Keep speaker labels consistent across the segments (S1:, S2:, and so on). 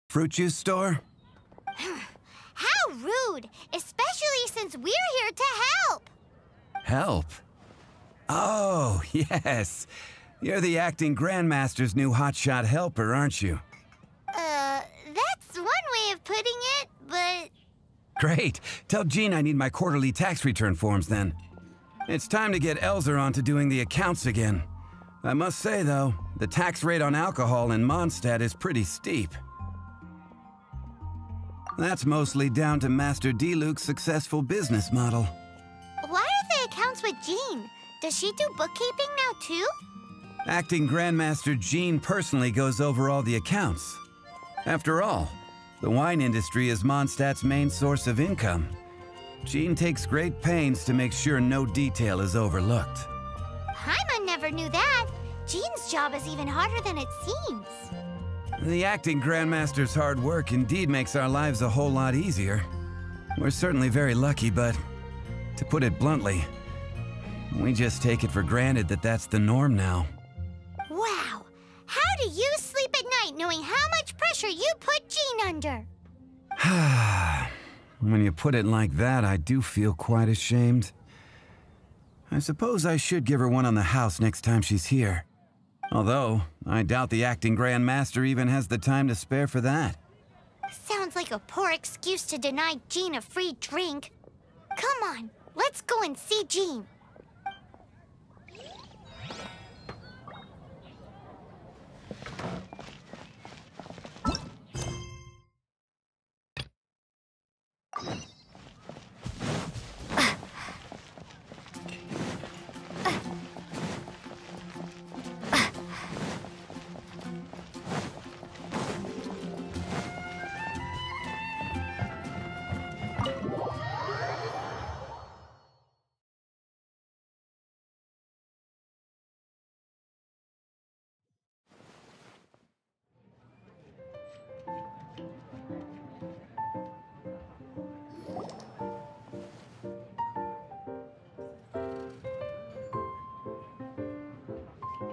S1: Fruit juice store?
S2: How rude! Especially since we're here to help!
S1: Help? Oh, yes. You're the acting Grandmaster's new hotshot helper, aren't you?
S2: That's one way of putting it, but...
S1: Great. Tell Jean I need my quarterly tax return forms then. It's time to get Elzer on to doing the accounts again. I must say, though, the tax rate on alcohol in Mondstadt is pretty steep. That's mostly down to Master D-Luke's successful business model.
S2: Why are the accounts with Jean? Does she do bookkeeping now, too?
S1: Acting Grandmaster Jean personally goes over all the accounts. After all, the wine industry is Mondstadt's main source of income. Jean takes great pains to make sure no detail is overlooked.
S2: Paimon never knew that. Jean's job is even harder than it seems.
S1: The acting Grandmaster's hard work indeed makes our lives a whole lot easier. We're certainly very lucky, but to put it bluntly, we just take it for granted that that's the norm now.
S2: Wow! How do you sleep at night knowing how much pressure you put Jean under?
S1: When you put it like that, I do feel quite ashamed. I suppose I should give her one on the house next time she's here. Although, I doubt the acting Grandmaster even has the time to spare for that.
S2: Sounds like a poor excuse to deny Jean a free drink. Come on, let's go and see Jean.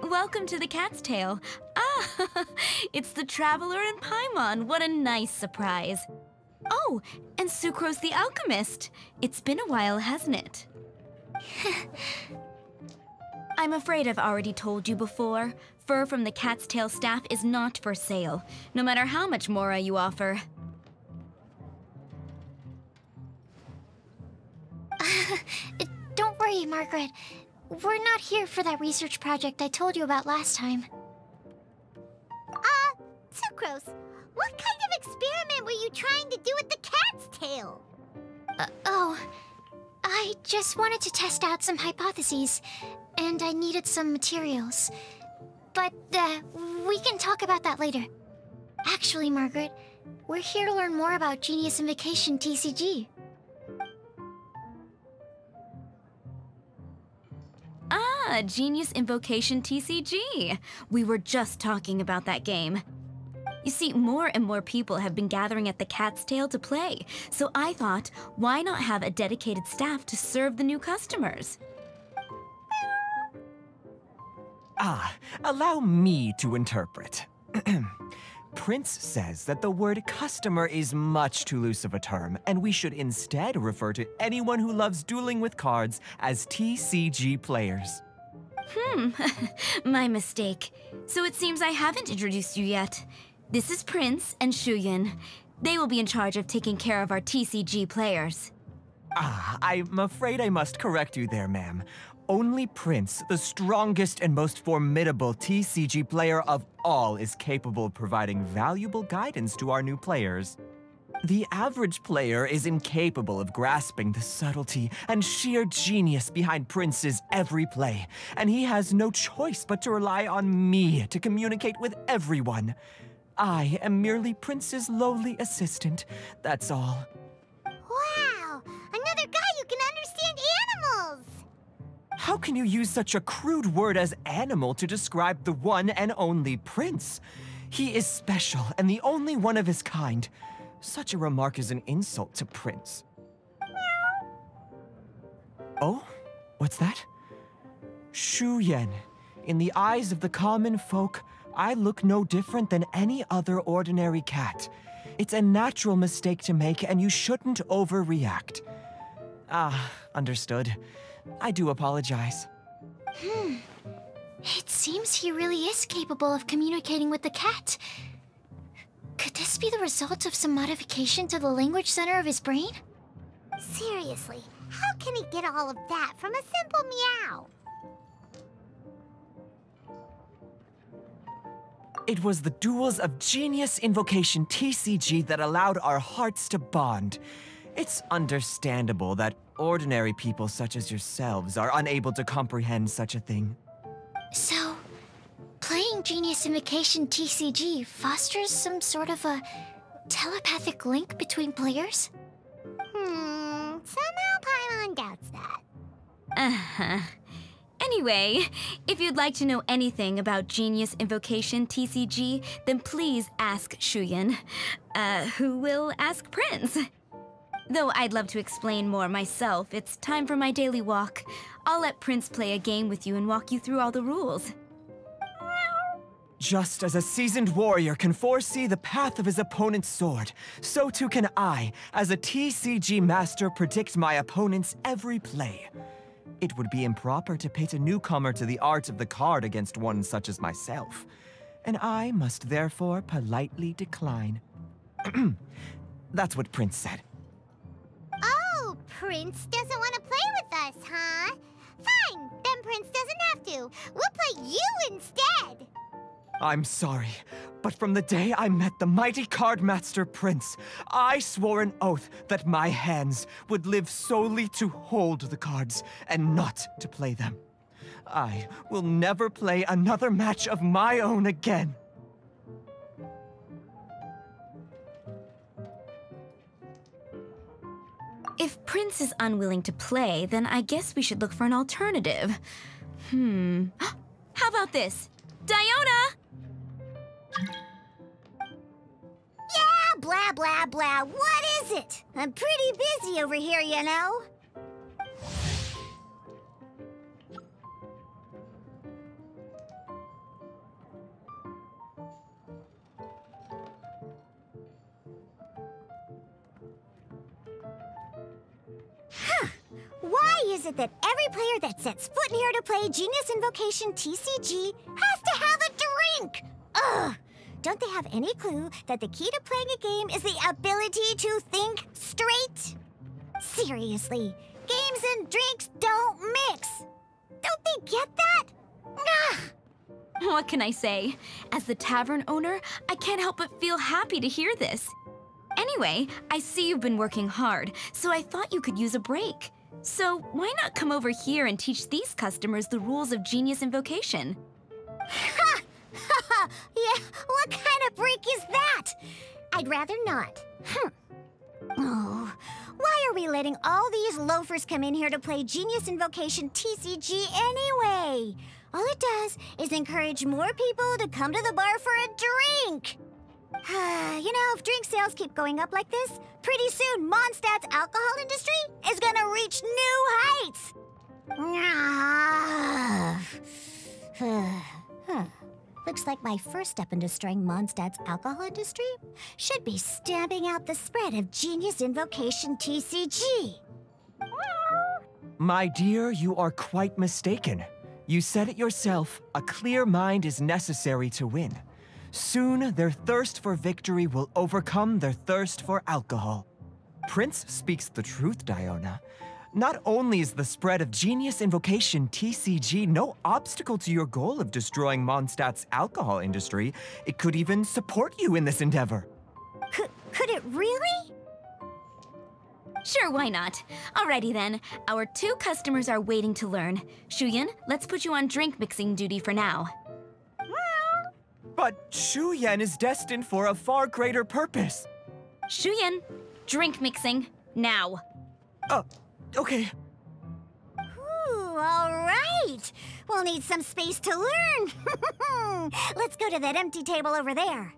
S3: Welcome to the Cat's Tail. Ah, it's the Traveler and Paimon. What a nice surprise. Oh, and Sucrose the Alchemist. It's been a while, hasn't it? I'm afraid I've already told you before. Fur from the Cat's Tail staff is not for sale, no matter how much Mora you offer.
S2: Don't worry, Margaret. We're not here for that research project I told you about last time. Sucrose, what kind of experiment were you trying to do with the cat's tail? I just wanted to test out some hypotheses, and I needed some materials. But, we can talk about that later. Actually, Margaret, we're here to learn more about Genius Invocation TCG.
S3: Ah, Genius Invocation TCG. We were just talking about that game. You see, more and more people have been gathering at the Cat's Tail to play, so I thought, why not have a dedicated staff to serve the new customers?
S4: Allow me to interpret. Prince says that the word customer is much too loose of a term, and we should instead refer to anyone who loves dueling with cards as TCG players.
S3: My mistake. So it seems I haven't introduced you yet. This is Prince and Shuyan. They will be in charge of taking care of our TCG players.
S4: I'm afraid I must correct you there, ma'am. Only Prince, the strongest and most formidable TCG player of all, is capable of providing valuable guidance to our new players. The average player is incapable of grasping the subtlety and sheer genius behind Prince's every play, and he has no choice but to rely on me to communicate with everyone. I am merely Prince's lowly assistant, that's all.
S2: Wow! Another guy who can understand animals!
S4: How can you use such a crude word as animal to describe the one and only Prince? He is special and the only one of his kind. Such a remark is an insult to Prince. Oh? What's that? Shuyan. In the eyes of the common folk, I look no different than any other ordinary cat. It's a natural mistake to make, and you shouldn't overreact. Ah, understood. I do apologize.
S2: It seems he really is capable of communicating with the cat. Could this be the result of some modification to the language center of his brain?
S5: Seriously, how can he get all of that from a simple meow?
S4: It was the duels of Genius Invocation TCG that allowed our hearts to bond. It's understandable that ordinary people such as yourselves are unable to comprehend such a thing.
S2: So, playing Genius Invocation TCG fosters some sort of a telepathic link between players?
S5: Somehow Paimon doubts that.
S3: Uh-huh. Anyway, if you'd like to know anything about Genius Invocation TCG, then please ask Shuyan, who will ask Prince. Though I'd love to explain more myself, it's time for my daily walk. I'll let Prince play a game with you and walk you through all the rules.
S4: Just as a seasoned warrior can foresee the path of his opponent's sword, so too can I, as a TCG master, predict my opponent's every play. It would be improper to pit a newcomer to the art of the card against one such as myself, and I must therefore politely decline. That's what Prince said.
S5: Oh, Prince doesn't want to play with us, huh? Fine, then Prince doesn't have to. We'll play you instead.
S4: I'm sorry, but from the day I met the mighty card master Prince, I swore an oath that my hands would live solely to hold the cards and not to play them. I will never play another match of my own again.
S3: If Prince is unwilling to play, then I guess we should look for an alternative. How about this? Diona!
S5: Yeah, blah, blah, blah. What is it? I'm pretty busy over here, you know. Why is it that every player that sets foot in here to play Genius Invocation TCG has to have a drink? Ugh! Don't they have any clue that the key to playing a game is the ability to think straight? Seriously, games and drinks don't mix. Don't they get that? Ugh!
S3: What can I say? As the tavern owner, I can't help but feel happy to hear this. Anyway, I see you've been working hard, so I thought you could use a break. So why not come over here and teach these customers the rules of Genius Invocation?
S5: Ha! Ha! Yeah, what kind of break is that? I'd rather not. Oh, why are we letting all these loafers come in here to play Genius Invocation TCG anyway? All it does is encourage more people to come to the bar for a drink. You know, if drink sales keep going up like this, pretty soon Mondstadt's alcohol industry is gonna reach new heights. Looks like my first step in destroying Mondstadt's alcohol industry should be stamping out the spread of Genius Invocation TCG.
S4: My dear, you are quite mistaken. You said it yourself, a clear mind is necessary to win. Soon, their thirst for victory will overcome their thirst for alcohol. Prince speaks the truth, Diona. Not only is the spread of Genius Invocation TCG no obstacle to your goal of destroying Mondstadt's alcohol industry, it could even support you in this endeavor.
S5: Could it really?
S3: Sure, why not? Alrighty then, our 2 customers are waiting to learn. Shuyan, let's put you on drink mixing duty for now.
S4: But Shuyan is destined for a far greater purpose.
S3: Shuyan, drink mixing, now.
S4: Okay.
S5: Ooh, all right. We'll need some space to learn. Let's go to that empty table over there.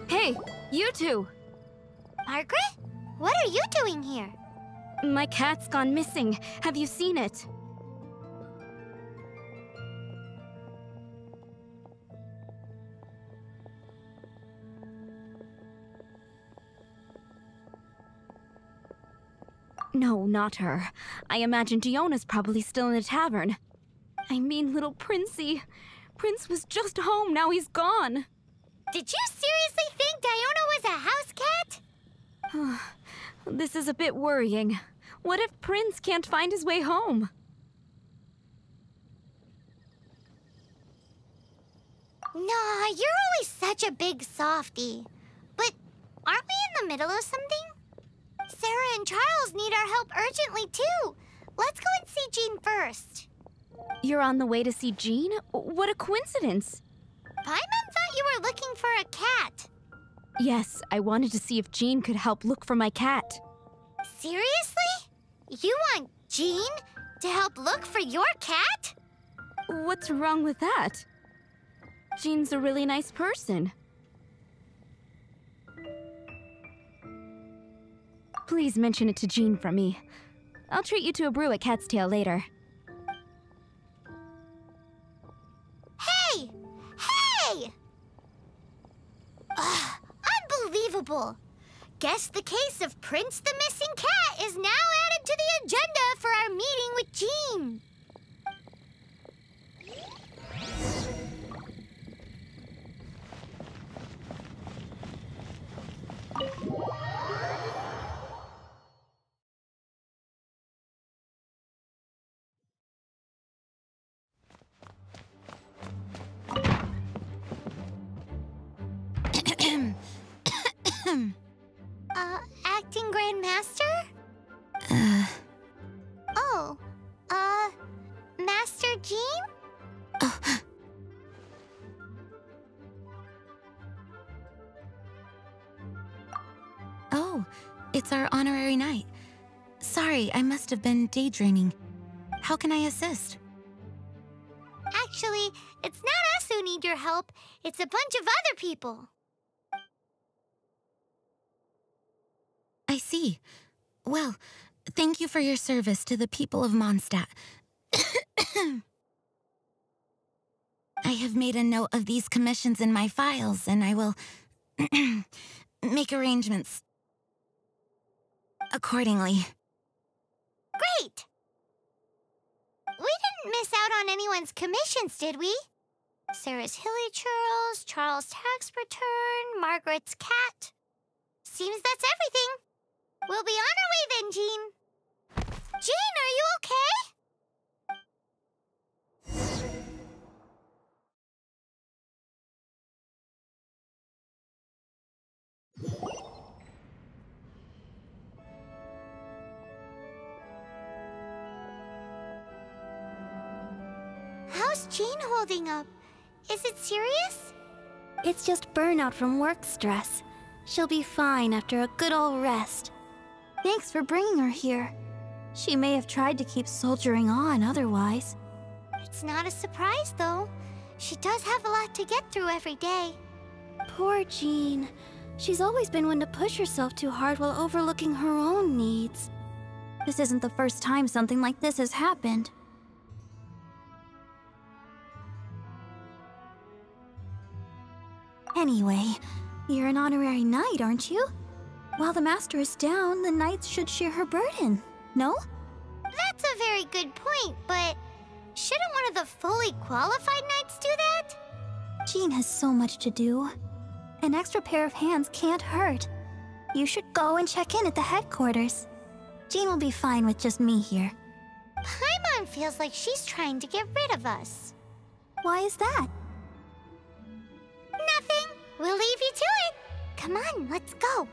S3: Hey, you two!
S2: Margaret? What are you doing here?
S3: My cat's gone missing. Have you seen it? No, not her. I imagine Diona's probably still in the tavern. I mean, little Princey. Prince was just home, now he's gone.
S2: Did you seriously think Diona was a house cat?
S3: This is a bit worrying. What if Prince can't find his way home?
S2: Nah, you're always such a big softie. But aren't we in the middle of something? Sarah and Charles need our help urgently, too. Let's go and see Jean first.
S3: You're on the way to see Jean? What a coincidence!
S2: Paimon thought you were looking for a cat.
S3: Yes, I wanted to see if Jean could help look for my cat.
S2: Seriously? You want Jean to help look for your cat?
S3: What's wrong with that? Jean's a really nice person. Please mention it to Jean from me. I'll treat you to a brew at Cat's Tail later.
S2: Hey! Hey! Ugh, unbelievable. Guess the case of Prince the Missing Cat is now added to the agenda for our meeting with Jean. Acting Grandmaster? Oh, Master Jean?
S6: Oh, it's our honorary knight. Sorry, I must have been daydreaming. How can I assist?
S2: Actually, it's not us who need your help. It's a bunch of other people.
S6: I see. Well, thank you for your service to the people of Mondstadt. I have made a note of these commissions in my files, and I will make arrangements accordingly.
S2: Great! We didn't miss out on anyone's commissions, did we? Sarah's Hilly Churls, Charles' tax return, Margaret's cat. Seems that's everything. We'll be on our way then, Jean. Jean, are you okay? How's Jean holding up? Is it serious?
S7: It's just burnout from work stress. She'll be fine after a good old rest. Thanks for bringing her here. She may have tried to keep soldiering on otherwise.
S2: It's not a surprise, though. She does have a lot to get through every day.
S7: Poor Jean. She's always been one to push herself too hard while overlooking her own needs. This isn't the first time something like this has happened. Anyway, you're an honorary knight, aren't you? While the master is down, the knights should share her burden, no?
S2: That's a very good point, but shouldn't one of the fully qualified knights do that?
S7: Jean has so much to do. An extra pair of hands can't hurt. You should go and check in at the headquarters. Jean will be fine with just me here.
S2: Paimon feels like she's trying to get rid of us.
S7: Why is that?
S2: Nothing. We'll leave you to it. Come on, let's go.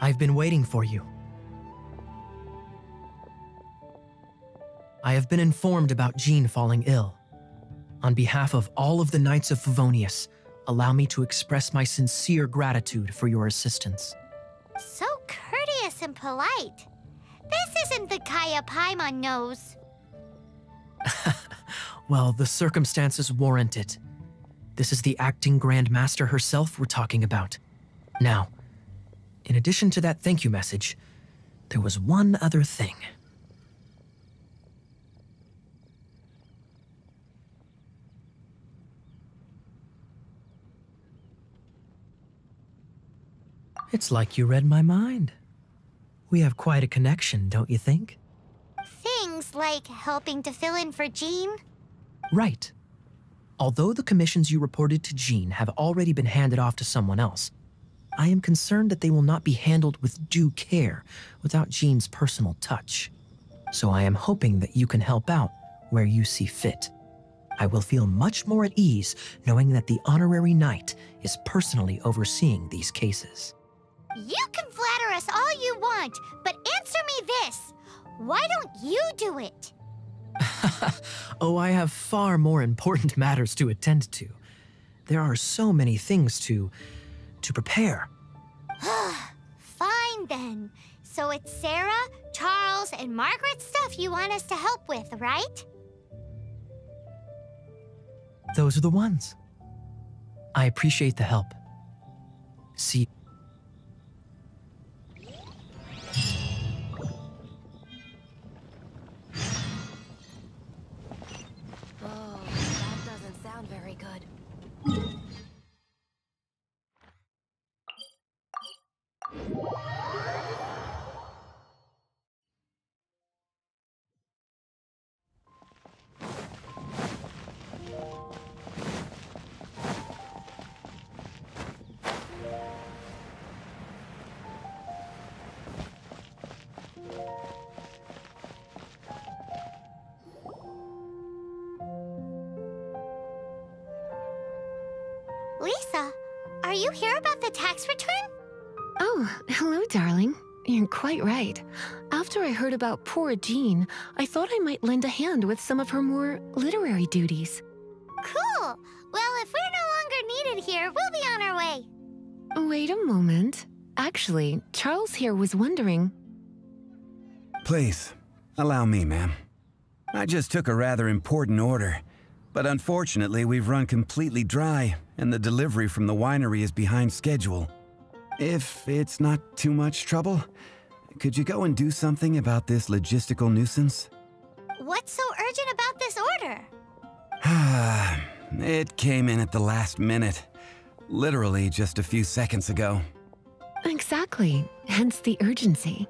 S8: I've been waiting for you. I have been informed about Jean falling ill. On behalf of all of the Knights of Favonius, allow me to express my sincere gratitude for your assistance.
S5: So courteous and polite. This isn't the Kaya Paimon knows.
S8: Well, the circumstances warrant it. This is the acting Grand Master herself we're talking about. Now, in addition to that thank you message, there was one other thing. It's like you read my mind. We have quite a connection, don't you think?
S5: Things like helping to fill in for Jean?
S8: Right. Although the commissions you reported to Jean have already been handed off to someone else, I am concerned that they will not be handled with due care without Jean's personal touch. So I am hoping that you can help out where you see fit. I will feel much more at ease knowing that the honorary knight is personally overseeing these cases.
S5: You can flatter us all you want, but answer me this. Why don't you do it?
S8: Oh, I have far more important matters to attend to. There are so many things to prepare.
S5: Fine then. So it's Sarah, Charles, and Margaret's stuff you want us to help with, right?
S8: Those are the ones. I appreciate the help. See.
S5: Lisa, are you here about the tax return?
S9: Oh, hello, darling. You're quite right. After I heard about poor Jean, I thought I might lend a hand with some of her more literary duties.
S5: Cool. Well, if we're no longer needed here, we'll be on our way.
S9: Wait a moment. Actually, Charles here was wondering...
S1: Please, allow me, ma'am. I just took a rather important order, but unfortunately we've run completely dry, and the delivery from the winery is behind schedule. If it's not too much trouble, could you go and do something about this logistical nuisance?
S5: What's so urgent about this order?
S1: It came in at the last minute. Literally just a few seconds ago.
S9: Exactly. Hence the urgency.